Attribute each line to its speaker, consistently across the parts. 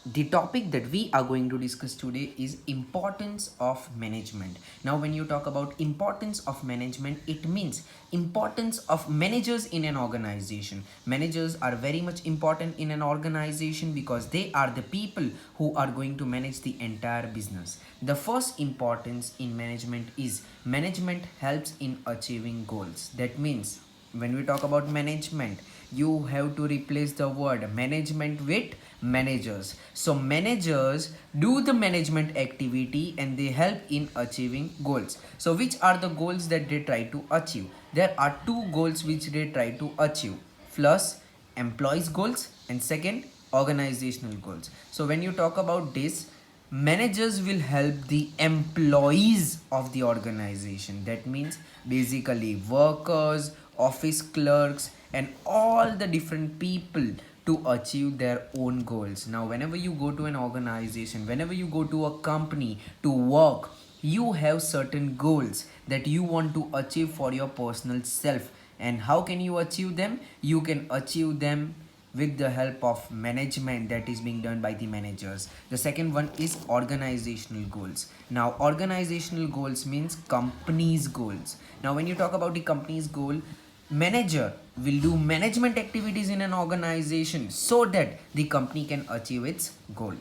Speaker 1: The topic that we are going to discuss today is importance of management. Now when you talk about importance of management, it means importance of managers in an organization. Managers are very much important in an organization because they are the people who are going to manage the entire business. The first importance in management is management helps in achieving goals. That means when we talk about management, you have to replace the word management with managers. So managers do the management activity and they help in achieving goals. So which are the goals that they try to achieve? There are two goals which they try to achieve. First, employees goals, and second, organizational goals. So when you talk about this, managers will help the employees of the organization. That means basically workers, office clerks, and all the different people to achieve their own goals. Now whenever you go to an organization, whenever you go to a company to work, you have certain goals that you want to achieve for your personal self. And how can you achieve them? You can achieve them with the help of management, that is being done by the managers. The second one is organizational goals. Now organizational goals means company's goals. Now when you talk about the company's goal, manager will do management activities in an organization so that the company can achieve its goal.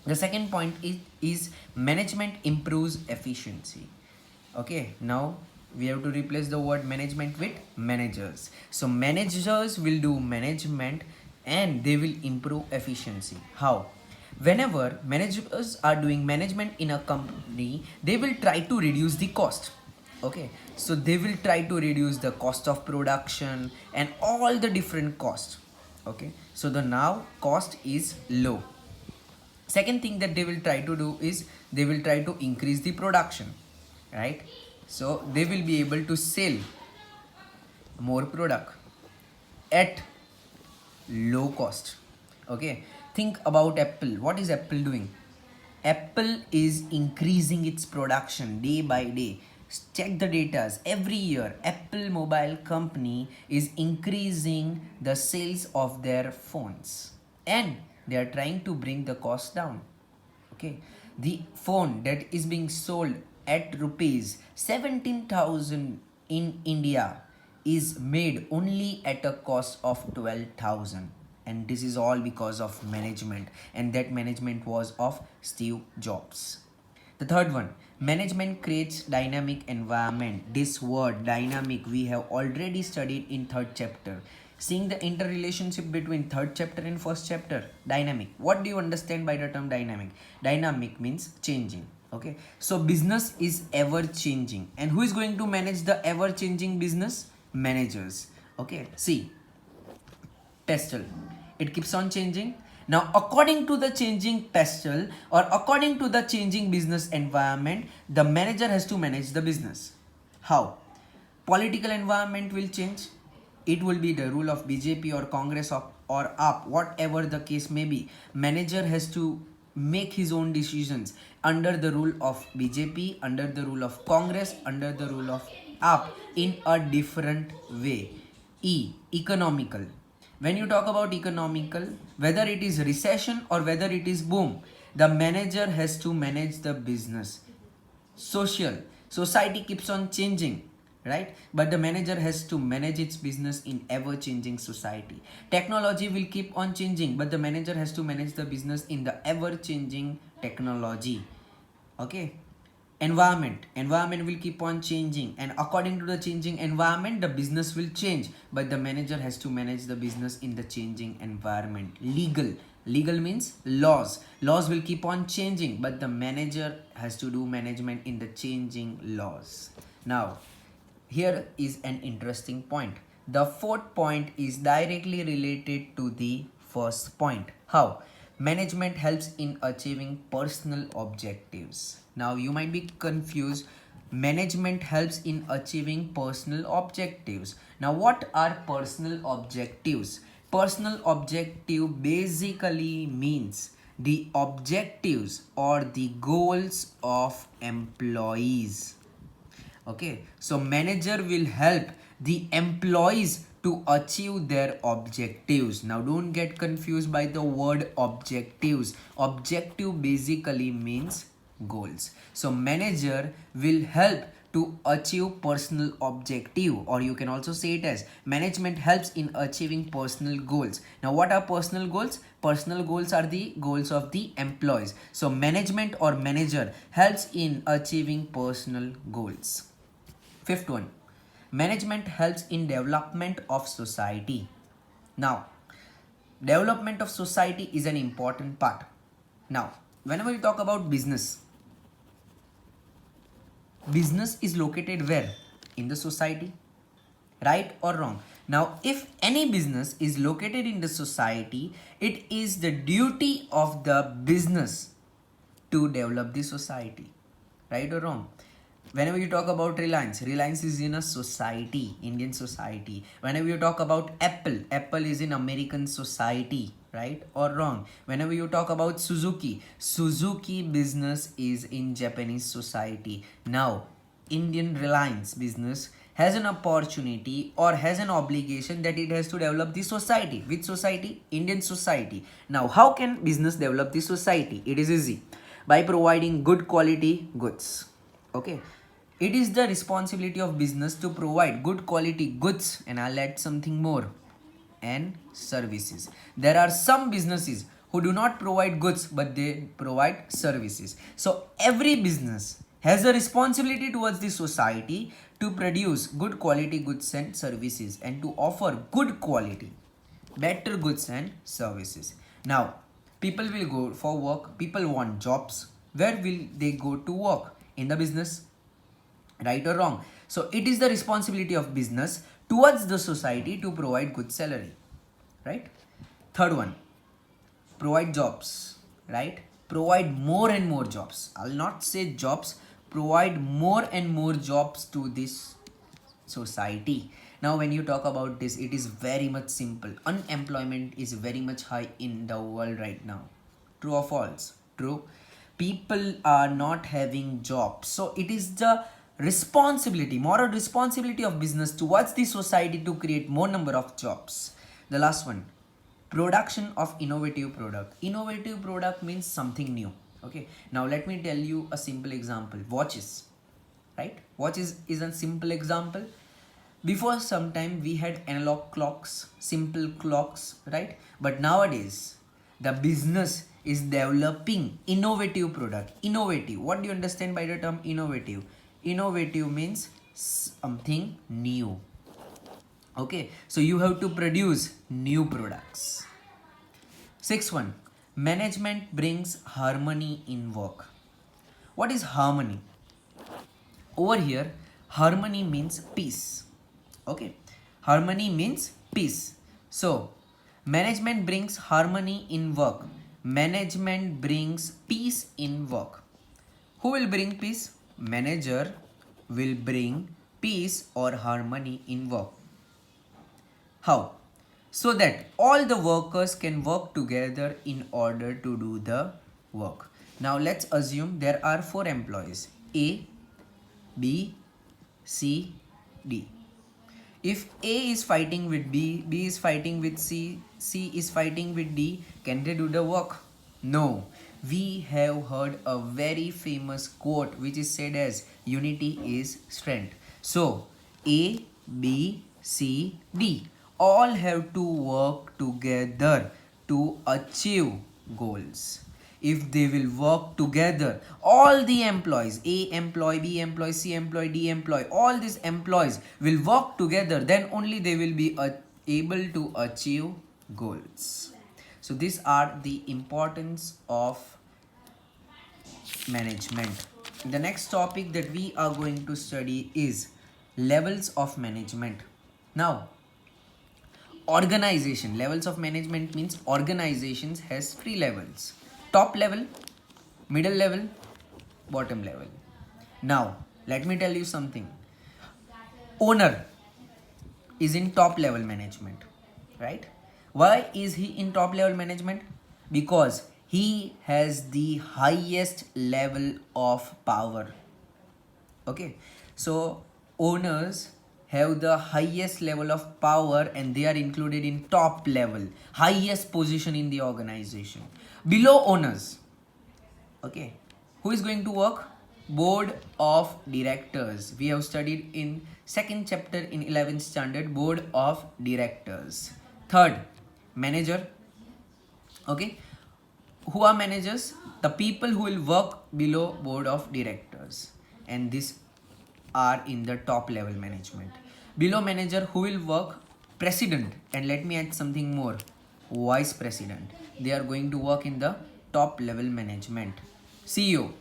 Speaker 1: The second point is management improves efficiency. Okay, now we have to replace the word management with managers. So managers will do management and they will improve efficiency. How? Whenever managers are doing management in a company, they will try to reduce the cost. Okay, so they will try to reduce the cost of production and all the different costs. Okay, so the now cost is low. Second thing that they will try to do is they will try to increase the production, right? So they will be able to sell more product at low cost. Okay, think about Apple. What is Apple doing? Apple is increasing its production day by day. Check the data. Every year Apple mobile company is increasing the sales of their phones and they are trying to bring the cost down. Okay, the phone that is being sold at rupees 17,000 in India is made only at a cost of 12,000, and this is all because of management, and that management was of Steve Jobs. The third one, management creates dynamic environment. This word dynamic we have already studied in third chapter. Seeing the interrelationship between third chapter and first chapter, dynamic. What do you understand by the term dynamic? Dynamic means changing. Okay, so business is ever changing, and who is going to manage the ever changing business? Managers. Okay, see, pestle, it keeps on changing. Now according to the changing pestle or according to the changing business environment, the manager has to manage the business. How? Political environment will change. It will be the rule of BJP or Congress or up, whatever the case may be. Manager has to make his own decisions under the rule of BJP, under the rule of Congress, under the rule of up in a different way. Economical. When you talk about economical, whether it is recession or whether it is boom, the manager has to manage the business. Social, society keeps on changing, right? But the manager has to manage its business in ever changing society. Technology will keep on changing, but the manager has to manage the business in the ever changing technology. Okay, environment will keep on changing, and according to the changing environment the business will change, but the manager has to manage the business in the changing environment. Legal means laws will keep on changing, but the manager has to do management in the changing laws. Now here is an interesting point. The fourth point is directly related to the first point. How? Management helps in achieving personal objectives. Now you might be confused. Management helps in achieving personal objectives. Now what are personal objectives? Personal objective basically means the objectives or the goals of employees. Okay, so manager will help the employees to achieve their objectives. Now don't get confused by the word objectives. Objective basically means goals. So manager will help to achieve personal objective, or you can also say it as management helps in achieving personal goals. Now what are personal goals? Personal goals are the goals of the employees. So management or manager helps in achieving personal goals. Fifth one, management helps in development of society. Now development of society is an important part. Now whenever you talk about business, business is located where? In the society, right or wrong? Now if any business is located in the society, it is the duty of the business to develop the society, right or wrong? Whenever you talk about Reliance, Reliance is in a society, Indian society. Whenever you talk about Apple, Apple is in American society, right or wrong? Whenever you talk about Suzuki, Suzuki business is in Japanese society. Now Indian Reliance business has an opportunity or has an obligation that it has to develop the society. Which society? Indian society. Now how can business develop the society? It is easy, by providing good quality goods. Okay, it is the responsibility of business to provide good quality goods, and I'll add something more, and services. There are some businesses who do not provide goods but they provide services. So every business has a responsibility towards the society to produce good quality goods and services and to offer good quality, better goods and services. Now people will go for work, people want jobs. Where will they go to work? In the business, right or wrong? So it is the responsibility of business towards the society to provide good salary, right? Third one, provide jobs, right? Provide more and more jobs. I'll not say jobs, provide more and more jobs to this society. Now when you talk about this, it is very much simple. Unemployment is very much high in the world right now. True or false? True. People are not having jobs. So it is the responsibility, moral responsibility of business towards the society to create more number of jobs. The last one, production of innovative product. Innovative product means something new. Okay, now let me tell you a simple example. Watches, right? Watches is a simple example. Before some time we had analog clocks, simple clocks, right? But nowadays the business is developing innovative product. Innovative, what do you understand by the term innovative? Innovative means something new. Okay, so you have to produce new products. Sixth one, management brings harmony in work. What is harmony? Over here, harmony means peace. Okay, harmony means peace. So management brings harmony in work. Management brings peace in work. Who will bring peace? Manager will bring peace or harmony in work. How? So that all the workers can work together in order to do the work. Now let's assume there are 4 employees, A, B, C, D. If A is fighting with B, B is fighting with C, C is fighting with D, can they do the work? No. We have heard a very famous quote which is said as unity is strength. So A, B, C, D all have to work together to achieve goals. If they will work together, all the employees, A employee, B employee, C employee, D employee, all these employees will work together, then only they will be able to achieve goals. So these are the importance of management. The next topic that we are going to study is levels of management. Now, organization, levels of management means organizations has 3 levels: top level, middle level, bottom level. Now let me tell you something. Owner is in top level management, right? Why is he in top level management? Because he has the highest level of power. Okay, so owners have the highest level of power and they are included in top level, highest position in the organization. Below owners, okay, who is going to work? Board of directors. We have studied in second chapter in 11th standard, board of directors. Third, manager. Okay, who are managers? The people who will work below board of directors, and these are in the top level management. Below manager, who will work? President, and let me add something more, vice president. They are going to work in the top level management. CEO,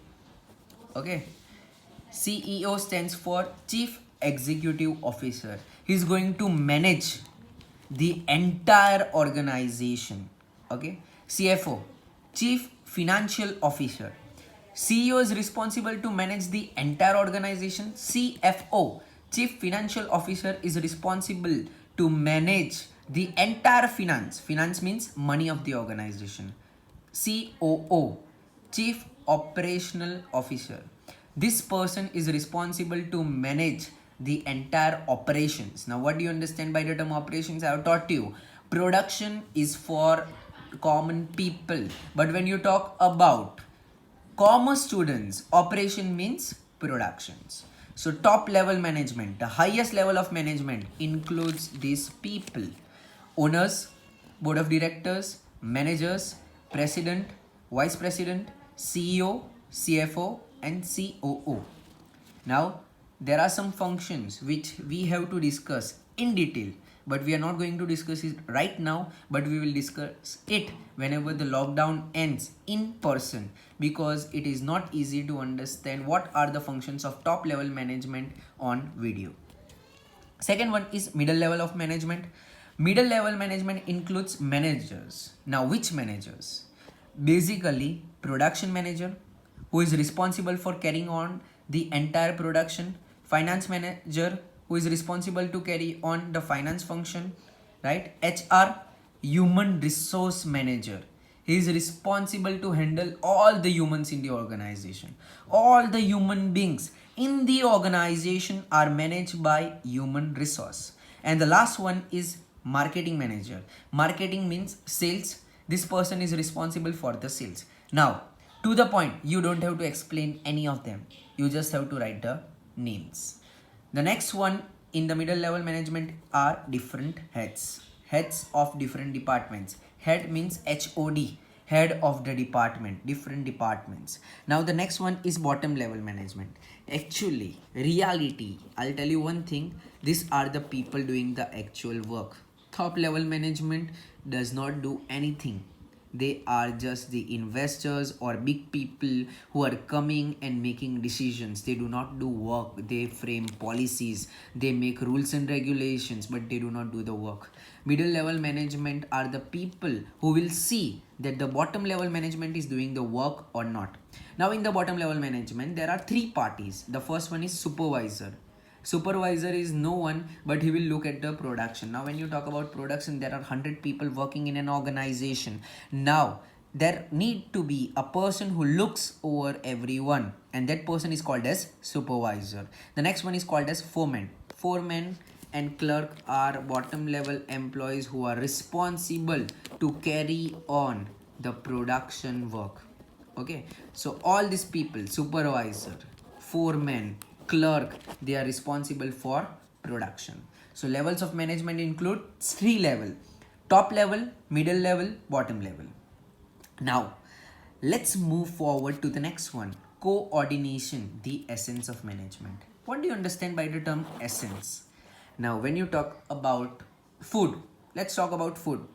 Speaker 1: okay, CEO stands for chief executive officer. He is going to manage the entire organization. Okay, CFO, chief financial officer. CEO is responsible to manage the entire organization. CFO, chief financial officer, is responsible to manage the entire finance means money of the organization. COO, chief operational officer, this person is responsible to manage the entire operations. Now what do you understand by the term operations? I have taught you production is for common people, but when you talk about commerce students, operation means productions. So top level management, the highest level of management, includes these people: owners, board of directors, managers, president, vice president, CEO, CFO, and COO. Now there are some functions which we have to discuss in detail, but we are not going to discuss it right now, but we will discuss it whenever the lockdown ends in person, because it is not easy to understand what are the functions of top level management on video. Second one is middle level of management. Middle level management includes managers. Now which managers? Basically production manager, who is responsible for carrying on the entire production. Finance manager, who is responsible to carry on the finance function, right? HR, human resource manager, he is responsible to handle all the humans in the organization. All the human beings in the organization are managed by human resource. And the last one is marketing manager. Marketing means sales. This person is responsible for the sales. Now to the point, you don't have to explain any of them, you just have to write the names. The next one in the middle level management are different heads of different departments. Head means HOD, head of the department, different departments. Now the next one is bottom level management. Actually, reality, I'll tell you one thing, these are the people doing the actual work. Top level management does not do anything. They are just the investors or big people who are coming and making decisions. They do not do work. They frame policies, they make rules and regulations, but they do not do the work. Middle level management are the people who will see that the bottom level management is doing the work or not. Now in the bottom level management, there are three parties. The first one is supervisor. Supervisor is no one, but he will look at the production. Now when you talk about production, there are 100 people working in an organization. Now there need to be a person who looks over everyone, and that person is called as supervisor. The next one is called as foreman. Foreman and clerk are bottom level employees who are responsible to carry on the production work. Okay, so all these people, supervisor, foreman, clerk, they are responsible for production. So levels of management include three level: top level, middle level, bottom level. Now let's move forward to the next one: coordination, the essence of management. What do you understand by the term essence? Now when you talk about food, let's talk about food.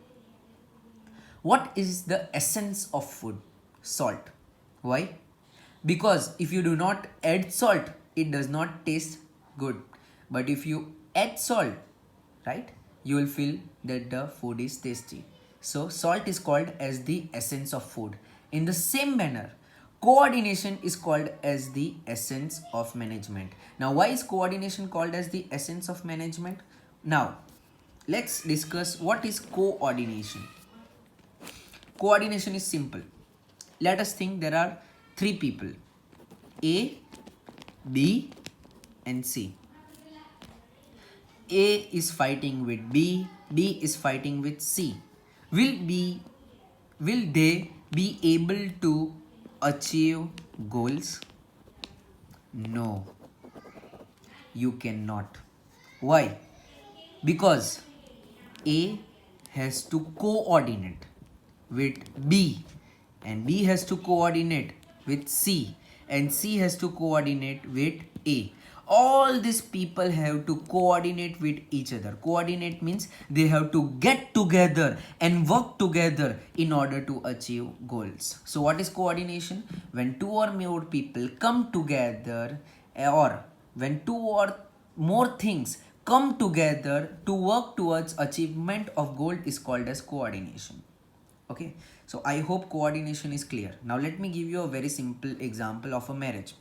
Speaker 1: What is the essence of food? Salt. Why? Because if you do not add salt, it does not taste good. But if you add salt, right, you will feel that the food is tasty. So salt is called as the essence of food. In the same manner, coordination is called as the essence of management. Now why is coordination called as the essence of management? Now let's discuss what is coordination. Coordination is simple. Let us think there are three people, A, B, and C. A is fighting with B, B is fighting with C. Will be will they be able to achieve goals? No, you cannot. Why? Because A has to coordinate with B, and B has to coordinate with C, and C has to coordinate with A. All these people have to coordinate with each other. Coordinate means they have to get together and work together in order to achieve goals. So what is coordination? When two or more people come together, or when two or more things come together to work towards achievement of goal is called as coordination. Okay, so I hope coordination is clear. Now let me give you a very simple example of a marriage.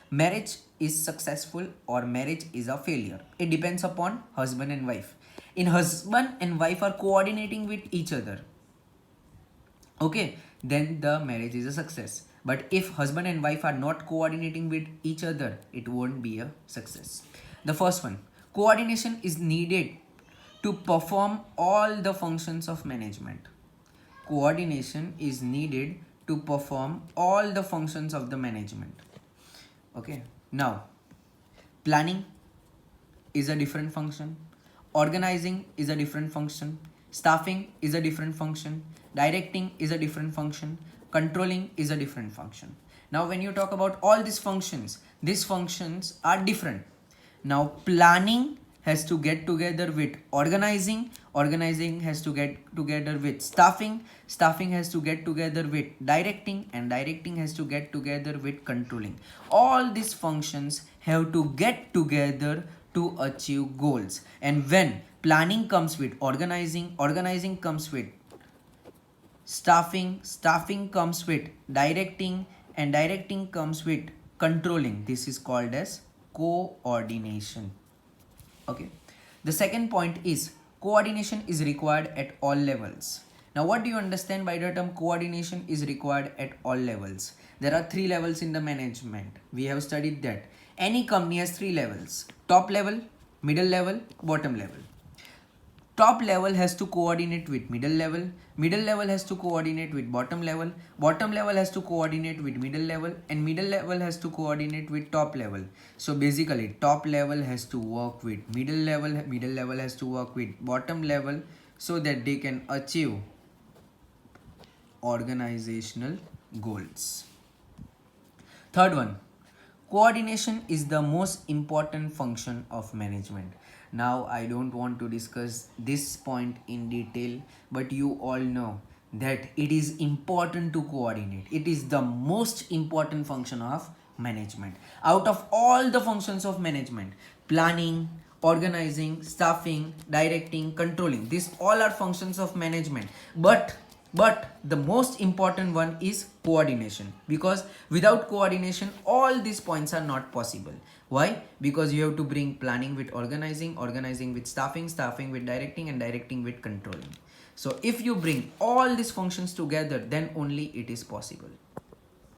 Speaker 1: Marriage is successful or marriage is a failure. It depends upon husband and wife. In husband and wife are coordinating with each other, okay, then the marriage is a success. But if husband and wife are not coordinating with each other, it won't be a success. The first one, coordination is needed to perform all the functions of management. Coordination is needed to perform all the functions of the management. Okay, now planning is a different function, organizing is a different function, staffing is a different function, directing is a different function, controlling is a different function. Now when you talk about all these functions are different. Now planning has to get together with organizing, organizing has to get together with staffing, staffing has to get together with directing, and directing has to get together with controlling. All these functions have to get together to achieve goals. And when planning comes with organizing, organizing comes with staffing, staffing comes with directing, and directing comes with controlling, this is called as coordination. Okay, the second point is coordination is required at all levels. Now what do you understand by the term coordination is required at all levels? There are 3 levels in the management. We have studied that any company has 3 levels: top level, middle level, bottom level. Top level has to coordinate with middle level, middle level has to coordinate with bottom level has to coordinate with middle level, and middle level has to coordinate with top level. So basically top level has to work with middle level has to work with bottom level, so that they can achieve organizational goals. Third one, coordination is the most important function of management. Now I don't want to discuss this point in detail, but you all know that it is important to coordinate. It is the most important function of management. Out of all the functions of management, planning, organizing, staffing, directing, controlling, these all are functions of management. But the most important one is coordination, because without coordination all these points are not possible. Why? Because you have to bring planning with organizing, organizing with staffing, staffing with directing, and directing with controlling. So if you bring all these functions together, then only it is possible.